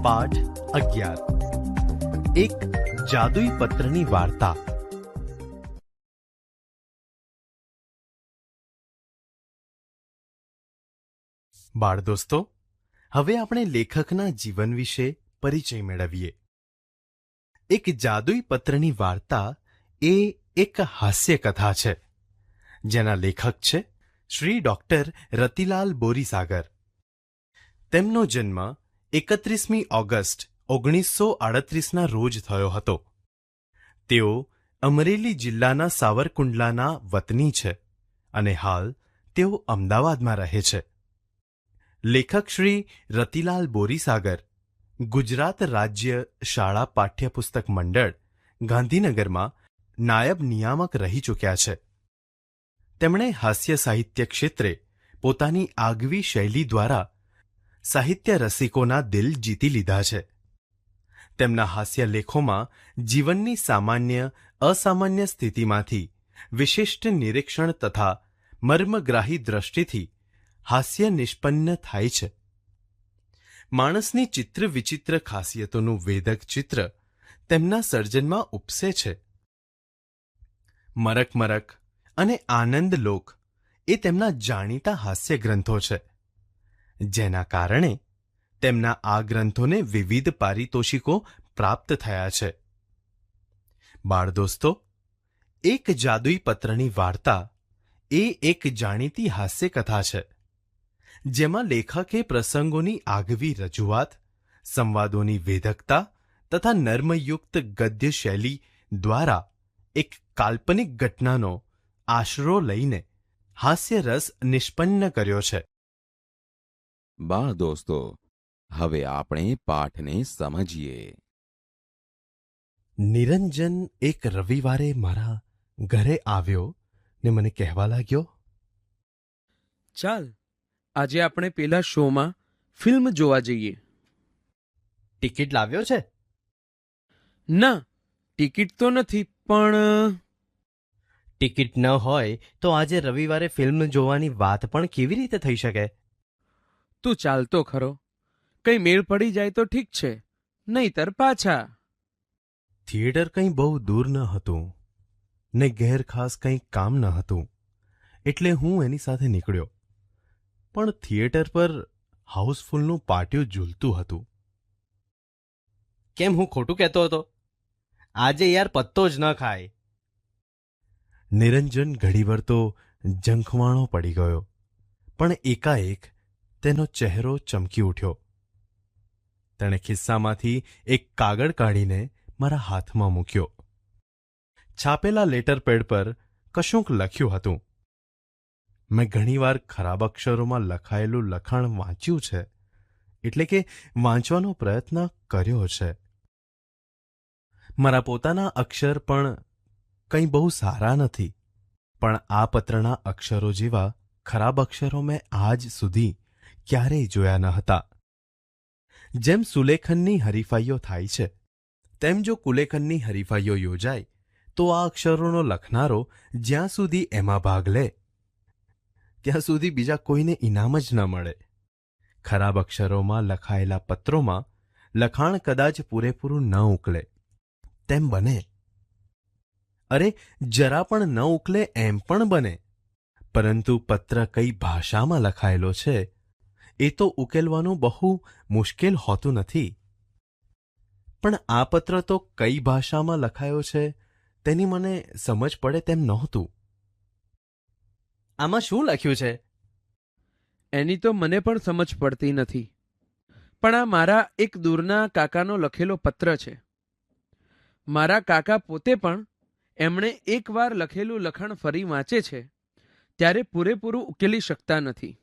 પાઠ 11 એક જાદુઈ પત્રની વાર્તા. બાળ દોસ્તો, હવે આપણે લેખકના જીવન વિશે પરિચય મેળવીએ. એક જાદુઈ પત્રની વાર્તા એ એક હાસ્ય કથા છે, જેના લેખક છે શ્રી ડોક્ટર રતિલાલ બોરીસાગર. તેમનો જન્મ 31મી ઓગસ્ટ 1938ના રોજ થયો હતો. તેઓ અમરેલી જિલ્લાના સાવરકુંડલાના વતની છે અને હાલ તેઓ અમદાવાદમાં રહે છે. લેખક શ્રી રતિલાલ બોરીસાગર ગુજરાત રાજ્ય શાળા પાઠ્યપુસ્તક મંડળ, ગાંધીનગરમાં નાયબ નિયામક રહી ચૂક્યા છે. તેમણે હાસ્ય સાહિત્ય ક્ષેત્રે પોતાની આગવી શૈલી દ્વારા સાહિત્ય રસિકોના દિલ જીતી લીધા છે. તેમના હાસ્ય લેખોમાં જીવનની સામાન્ય અસામાન્ય સ્થિતિમાંથી વિશિષ્ટ નિરીક્ષણ તથા મર્મગ્રાહી દ્રષ્ટિથી હાસ્ય નિષ્પન્ન થાય છે. માણસની ચિત્ર વિચિત્ર ખાસિયતોનું વેધક ચિત્ર તેમના સર્જનમાં ઉપસે છે. મરક મરક અને આનંદલોક એ તેમના જાણીતા હાસ્ય ગ્રંથો છે, જેના કારણે તેમના આ ગ્રંથોને વિવિધ પારિતોષિકો પ્રાપ્ત થયા છે. બાળ દોસ્તો, એક જાદુઈ પત્રની વાર્તા એ એક જાણીતી હાસ્ય કથા છે, જેમાં લેખકે પ્રસંગોની આગવી રજૂઆત, સંવાદોની વેધકતા તથા નર્મયુક્ત ગદ્ય શૈલી દ્વારા એક કાલ્પનિક ઘટનાનો આશરો લઈને હાસ્ય રસ નિષ્પન્ન કર્યો છે. બાળ દોસ્તો, હવે આપણે પાઠને સમજીએ. નિરંજન એક રવિવારે મારા ઘરે આવ્યો ને મને કહેવા લાગ્યો, ચાલ આજે આપણે પેલા શોમાં ફિલ્મ જોવા જઈએ. ટિકિટ લાવ્યો છે? ના, ટિકિટ તો નથી, પણ ટિકિટ ન હોય તો આજે રવિવારે ફિલ્મ જોવાની વાત પણ કેવી રીતે થઈ શકે? તું ચાલતો ખરો. કંઈ મેળ પડી જાય તો ઠીક છે, નહીતર પાછા. થિયેટર કંઈ બહુ દૂર ન હતું ને ઘેર ખાસ કંઈ કામ ન હતું, એટલે હું એની સાથે નીકળ્યો. પણ થિયેટર પર હાઉસફુલનું પાટિયું ઝૂલતું હતું. કેમ, હું ખોટું કહેતો હતો? આજે યાર પત્તો જ ન ખાય. નિરંજન ઘડીભર તો ઝંખવાણો પડી ગયો, પણ એકાએક તેનો ચહેરો ચમકી ઉઠ્યો. તેણે ખિસ્સામાંથી એક કાગળ કાઢીને મારા હાથમાં મૂક્યો. છાપેલા લેટરપેડ પર કશુંક લખ્યું હતું. મેં ઘણીવાર ખરાબ અક્ષરોમાં લખાયેલું લખાણ વાંચ્યું છે, એટલે કે વાંચવાનો પ્રયત્ન કર્યો છે. મારા પોતાના અક્ષર પણ કંઈ બહુ સારા નથી, પણ આ પત્રના અક્ષરો જેવા ખરાબ અક્ષરો મેં આજ સુધી ક્યારેય જોયા ન હતા. જેમ સુલેખનની હરીફાઈઓ થાય છે, તેમ જો કુલેખનની હરીફાઈઓ યોજાય તો આ અક્ષરોનો લખનારો જ્યાં સુધી એમાં ભાગ લે ત્યાં સુધી બીજા કોઈને ઇનામ જ ન મળે. ખરાબ અક્ષરોમાં લખાયેલા પત્રોમાં લખાણ કદાચ પૂરેપૂરું ન ઉકલે તેમ બને. અરે, જરા પણ ન ઉકલે એમ પણ બને, પરંતુ પત્ર કઈ ભાષામાં લખાયેલો છે એ તો ઉકેલવાનું બહુ મુશ્કેલ હોતું નથી. પણ આ પત્ર તો કઈ ભાષામાં લખાયો છે તેની મને સમજ પડે તેમ નહોતું. આમાં શું લખ્યું છે? એની તો મને પણ સમજ પડતી નથી, પણ આ મારા એક દૂરના કાકાનો લખેલો પત્ર છે. મારા કાકા પોતે પણ એમણે એકવાર લખેલું લખાણ ફરી વાંચે છે ત્યારે પૂરેપૂરું ઉકેલી શકતા નથી.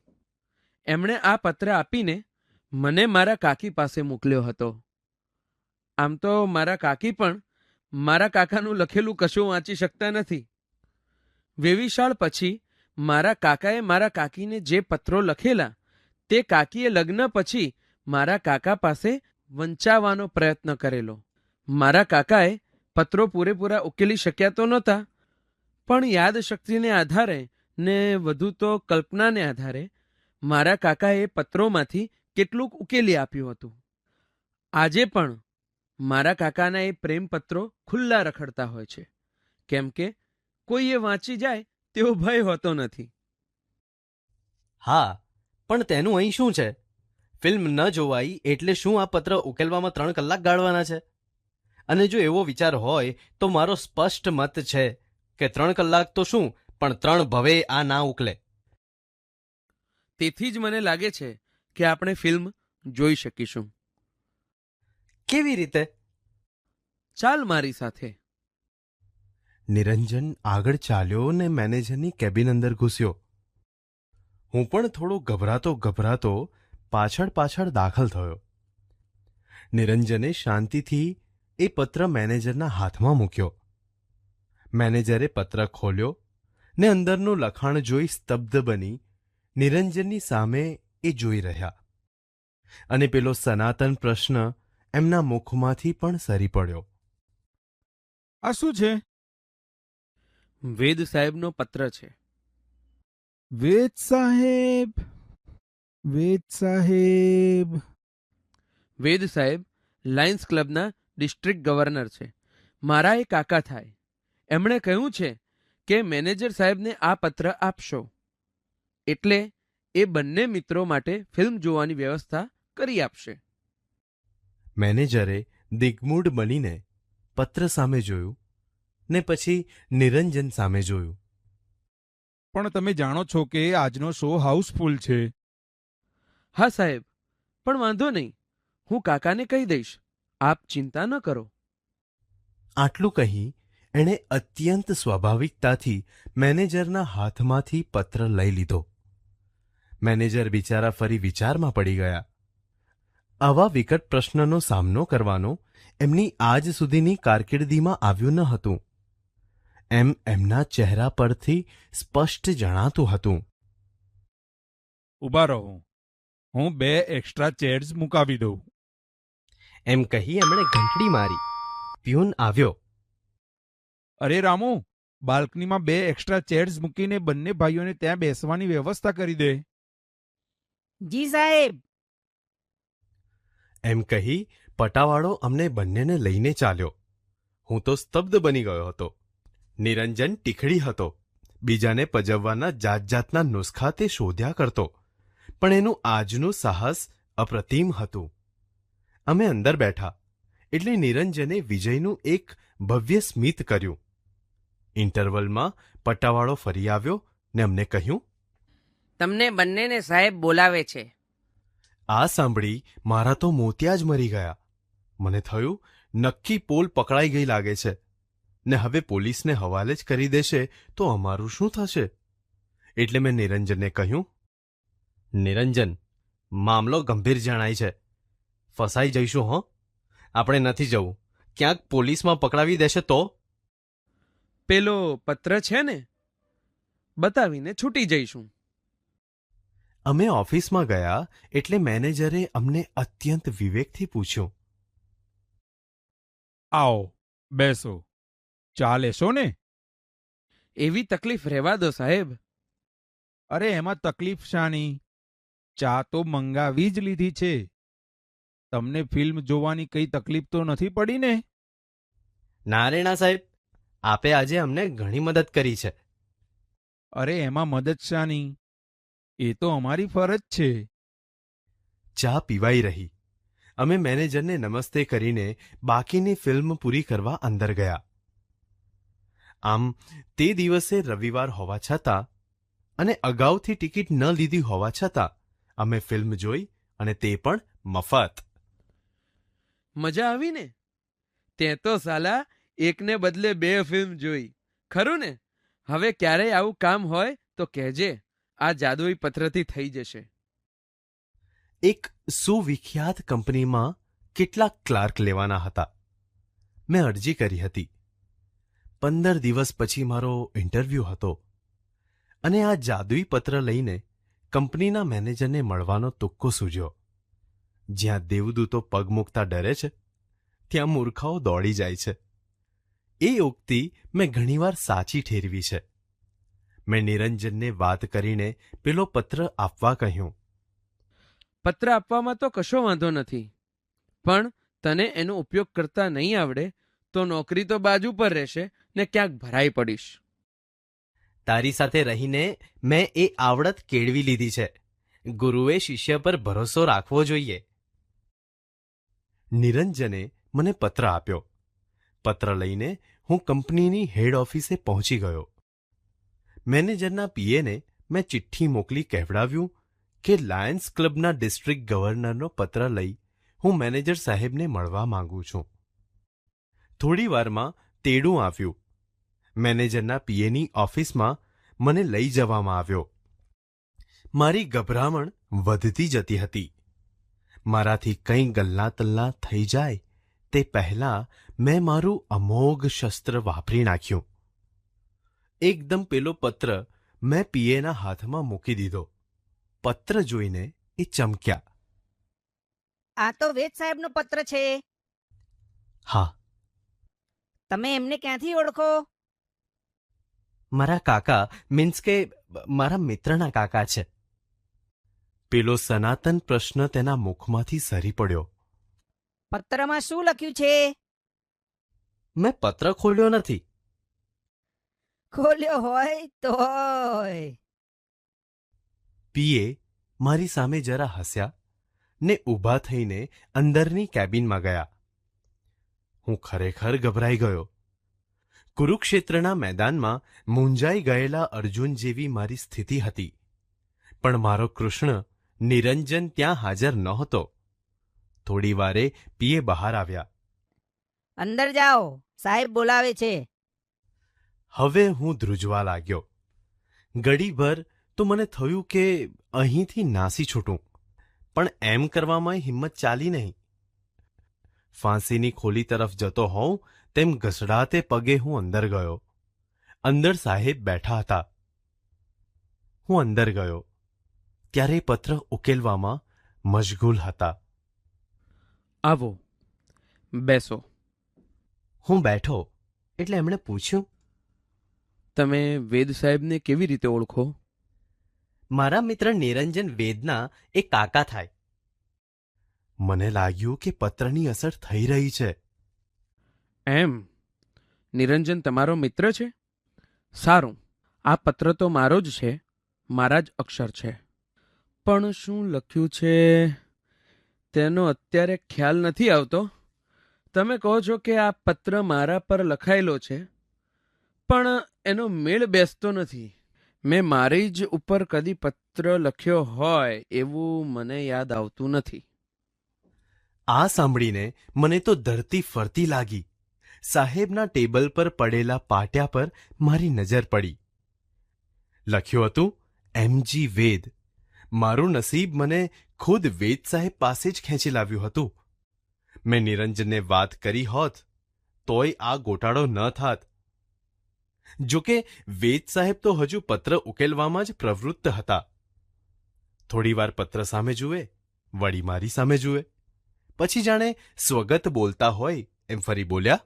એમણે આ પત્ર આપીને મને મારા કાકી પાસે મોકલ્યો હતો. આમ તો મારા કાકી પણ મારા કાકાનું લખેલું કશું વાંચી શકતા નથી. વેવિશાળ પછી મારા કાકાએ મારા કાકીને જે પત્રો લખેલા તે કાકીએ લગ્ન પછી મારા કાકા પાસે વંચાવવાનો પ્રયત્ન કરેલો. મારા કાકાએ પત્રો પૂરેપૂરા ઉકેલી શક્યા તો નહોતા, પણ યાદશક્તિને આધારે ને વધુ તો કલ્પનાને આધારે મારા કાકાએ પત્રોમાંથી કેટલુંક ઉકેલી આપ્યું હતું. આજે પણ મારા કાકાના એ પ્રેમપત્રો ખુલ્લા રખડતા હોય છે, કેમ કે કોઈ એ વાંચી જાય તેવો ભય હોતો નથી. હા, પણ તેનું અહીં શું છે? ફિલ્મ ન જોવાઈ એટલે શું આ પત્ર ઉકેલવામાં 3 કલાક ગાળવાના છે? અને જો એવો વિચાર હોય તો મારો સ્પષ્ટ મત છે કે 3 કલાક તો શું, પણ 3 ભવે આ ના ઉકલે. તેથી જ મને લાગે છે કે આપણે ફિલ્મ જોઈ શકીશું. કેવી રીતે? ચાલ મારી સાથે. નિરંજન આગળ ચાલ્યો ને મેનેજરની કેબિન અંદર ઘૂસ્યો. હું પણ થોડો ગભરાતો પાછળ દાખલ થયો. નિરંજને શાંતિથી એ પત્ર મેનેજરના હાથમાં મૂક્યો. મેનેજરે પત્ર ખોલ્યો ને અંદરનું લખાણ જોઈ સ્તબ્ધ બની નિરંજનની સામે એ જોઈ રહ્યા. અને પેલો સનાતન પ્રશ્ન એમના મુખમાંથી પણ સરી પડ્યો. આ શું છે? વેદ સાહેબનો પત્ર છે. વેદ સાહેબ, વેદ સાહેબ. વેદ સાહેબ લાયન્સ ક્લબના ડિસ્ટ્રિક્ટ ગવર્નર છે. મારા એ કાકા થાય. એમણે કહ્યું છે કે મેનેજર સાહેબને આ પત્ર આપશો એટલે એ બંને મિત્રો માટે ફિલ્મ જોવાની વ્યવસ્થા કરી આપશે. મેનેજરે દિગ્મૂઢ બનીને પત્ર સામે જોયું ને પછી નિરંજન સામે જોયું. પણ તમે જાણો છો કે આજનો શો હાઉસફુલ છે. હા સાહેબ, પણ વાંધો નહીં, હું કાકાને કહી દઈશ. આપ ચિંતા ન કરો. આટલું કહી એણે અત્યંત સ્વાભાવિકતાથી મેનેજરના હાથમાંથી પત્ર લઈ લીધો. મેનેજર બિચારા ફરી વિચારમાં પડી ગયા. આવા વિકટ પ્રશ્નનો સામનો કરવાનો એમની આજ સુધીની કારકિર્દીમાં આવ્યું ન હતું એમ એમના ચહેરા પરથી સ્પષ્ટ જણાતું હતું. ઊભા રહો, હું 2 એક્સ્ટ્રા ચેર્સ મુકાવી દઉં. એમ કહી એમણે ઘંટડી મારી. પ્યુન આવ્યો. અરે રામુ, બાલ્કનીમાં 2 એક્સ્ટ્રા ચેર્સ મૂકીને બંને ભાઈઓને ત્યાં બેસવાની વ્યવસ્થા કરી દે. જી સાહેબ. એમ કહી પટાવાળો અમને બંનેને લઈને ચાલ્યો. હું તો સ્તબ્ધ બની ગયો હતો. નિરંજન ટીખડી હતો. બીજાને પજવવાના જાતના નુસ્ખા તે શોધ્યા કરતો, પણ એનું આજનું સાહસ અપ્રતિમ હતું. અમે અંદર બેઠા એટલે નિરંજને વિજયનું એક ભવ્ય સ્મિત કર્યું. ઇન્ટરવલમાં પટ્ટાવાળો ફરી આવ્યો ને અમને કહ્યું, તમને બંનેને સાહેબ બોલાવે છે. આ સાંભળી મારા તો મોતિયા જ મરી ગયા. મને થયું નક્કી પોલ પકડાઈ ગઈ લાગે છે ને હવે પોલીસને હવાલે જ કરી દેશે તો અમારું શું થશે? એટલે મેં નિરંજનને કહ્યું, નિરંજન, મામલો ગંભીર જણાય છે. ફસાઈ જઈશું. હો, આપણે નથી જવું. ક્યાંક પોલીસમાં પકડાવી દેશે તો? પેલો પત્ર છે ને, બતાવીને છૂટી જઈશું. અમે ઓફિસમાં ગયા એટલે મેનેજરે અમને અત્યંત વિવેકથી પૂછ્યું, આવો, બેસો. ચા લેશો ને? એવી તકલીફ રહેવા દો સાહેબ. અરે એમાં તકલીફ શાની? ચા તો મંગાવી જ લીધી છે. તમને ફિલ્મ જોવાની કઈ તકલીફ તો નથી પડી ને? ના રેણા સાહેબ, આપે આજે અમને ઘણી મદદ કરી છે. અરે એમાં મદદ શાની? એ તો અમારી ફરજ છે. ચા પીવાઈ રહી. અમે મેનેજરને નમસ્તે કરીને બાકીની ફિલ્મ પૂરી કરવા અંદર ગયા. આમ તે દિવસે રવિવાર હોવા છતાં અને અગાઉથી ટિકિટ ન લીધી હોવા છતાં અમે ફિલ્મ જોઈ, અને તે પણ મફત. મજા આવી ને? તે તો સાલા એકને બદલે 2 ફિલ્મ જોઈ. ખરું ને? હવે ક્યારેય આવું કામ હોય તો કહેજે. આ જાદુઈ પત્રથી થઈ જશે. એક સુવિખ્યાત કંપનીમાં કેટલાક ક્લાર્ક લેવાના હતા. મેં અરજી કરી હતી. 15 દિવસ પછી મારો ઇન્ટરવ્યૂ હતો અને આ જાદુઈ પત્ર લઈને કંપનીના મેનેજરને મળવાનો તુક્કો સૂજ્યો. જ્યાં દેવદૂતો પગ મૂકતા ડરે છે, ત્યાં મૂર્ખાઓ દોડી જાય છે. એ ઉક્તિ મેં ઘણીવાર સાચી ઠેરવી છે. મેં નિરંજનને વાત કરીને પેલો પત્ર આપવા કહ્યું. પત્ર આપવામાં તો કશો વાંધો નથી, પણ તને એનો ઉપયોગ કરતા નહીં આવડે તો નોકરી તો બાજુ પર રહેશે ને ક્યાંક ભરાઈ પડીશ. તારી સાથે રહીને મેં એ આવડત કેળવી લીધી છે. ગુરુએ શિષ્ય પર ભરોસો રાખવો જોઈએ. નિરંજને મને પત્ર આપ્યો. પત્ર લઈને હું કંપનીની હેડ ઓફિસે પહોંચી ગયો. મેનેજરના પીએને મેં ચિઠ્ઠી મોકલી કહેવડાવ્યું કે લાયન્સ ક્લબના ડિસ્ટ્રિક્ટ ગવર્નરનો પત્ર લઈ હું મેનેજર સાહેબને મળવા માંગુ છું. થોડી વારમાં તેડું આવ્યું. મેનેજરના પીએની ઓફિસમાં મને લઈ જવામાં આવ્યો. મારી ગભરામણ વધતી જતી હતી. મારાથી કંઈ ગલ્લાતલ્લા થઈ જાય તે પહેલાં મેં મારું અમોઘ શસ્ત્ર વાપરી નાખ્યું. એકદમ પેલો પત્ર મેં પીએના હાથમાં મૂકી દીધો. પત્ર જોઈને એ ચમક્યા. આ તો વેદ સાહેબનો પત્ર છે. હા, તમે એમને ક્યાંથી ઓળખો? મારા કાકા મીન્સ કે મારા મિત્રના કાકા છે. પેલો સનાતન પ્રશ્ન તેના મુખમાંથી સરી પડ્યો. પત્રમાં શું લખ્યું છે? મેં પત્ર ખોલ્યો નથી. ખોલ્યો હોય તોય. પીએ મારી સામે જરા હસ્યા ને ઊભા થઈને અંદરની કેબિનમાં ગયા. હું ખરેખર ગભરાઈ ગયો. કુરુક્ષેત્રના મેદાનમાં મૂંઝાઈ ગયેલા અર્જુન જેવી મારી સ્થિતિ હતી. પણ મારો કૃષ્ણ નિરંજન ત્યાં હાજર નહોતો. થોડી વારે પીએ બહાર આવ્યા. અંદર જાઓ, સાહેબ બોલાવે છે. હવે હું ધ્રુજવા લાગ્યો. ઘડીભર તો મને થયું કે અહીંથી નાસી છૂટું, પણ એમ કરવામાં હિંમત ચાલી નહીં. ફાંસીની ખોલી તરફ જતો હોઉં તેમ ઘસડાતે પગે હું અંદર ગયો. અંદર સાહેબ બેઠા હતા. હું અંદર ગયો ત્યારે પત્ર ઉકેલવામાં મશગુલ હતા. આવો, બેસો. હું બેઠો એટલે એમણે પૂછ્યું, તમે વેદ સાહેબને કેવી રીતે ઓળખો? મારા મિત્ર નિરંજન વેદના એ કાકા થાય. મને લાગ્યું કે પત્રની અસર થઈ રહી છે. એમ, નિરંજન તમારો મિત્ર છે? સારું, આ પત્ર તો મારો જ છે, મારા જ અક્ષર છે. પણ શું લખ્યું છે તેનો અત્યારે ખ્યાલ નથી આવતો. તમે કહો છો કે આ પત્ર મારા પર લખાયેલો છે, પણ એનો મેળ બેસતો નથી. મેં મારી જ ઉપર કદી પત્ર લખ્યો હોય એવું મને યાદ આવતું નથી. આ સાંભળીને મને તો ધરતી ફરતી લાગી. સાહેબના ટેબલ પર પડેલા પાટિયા પર મારી નજર પડી. લખ્યું હતું એમજી વેદ. મારું નસીબ મને ખુદ વેદ સાહેબ પાસે જ ખેંચી લાવ્યું હતું. મેં નિરંજનને વાત કરી હોત તોય આ ગોટાળો ન થાત. જોકે વેદ સાહેબ તો હજુ પત્ર ઉકેલવામાં જ પ્રવૃત્ત હતા. થોડીવાર પત્ર સામે જુએ, વળી મારી સામે જુએ, પછી જાણે સ્વગત બોલતા હોય એમ ફરી બોલ્યા,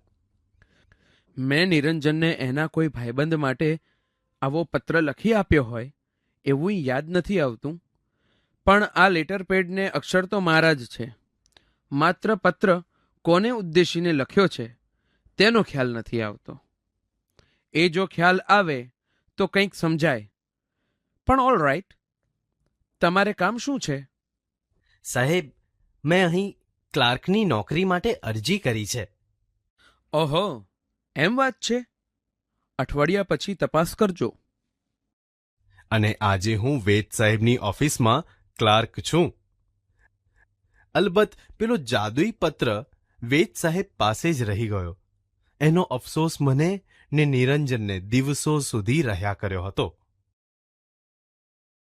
મેં નિરંજનને એના કોઈ ભાઈબંધ માટે આવો પત્ર લખી આપ્યો હોય એવું યાદ નથી આવતું. પણ આ લેટર પેડને અક્ષર તો મારા જ છે. માત્ર પત્ર કોને ઉદ્દેશીને લખ્યો છે તેનો ખ્યાલ નથી આવતો. એ જો ખ્યાલ આવે તો કંઈક સમજાય. પણ ઓલ રાઈટ, તમારે કામ શું છે? સાહેબ, મેં અહીં ક્લાર્કની નોકરી માટે અરજી કરી છે. ઓહો, એમ વાત છે? અઠવાડિયા પછી તપાસ કરજો. અને આજે હું વેદ સાહેબની ઓફિસમાં ક્લાર્ક છું. અલબત્ત પેલો જાદુઈ પત્ર વેદ સાહેબ પાસે જ રહી ગયો. એનો અફસોસ મને ને નિરંજનને દિવસો સુધી રહ્યા કર્યો હતો.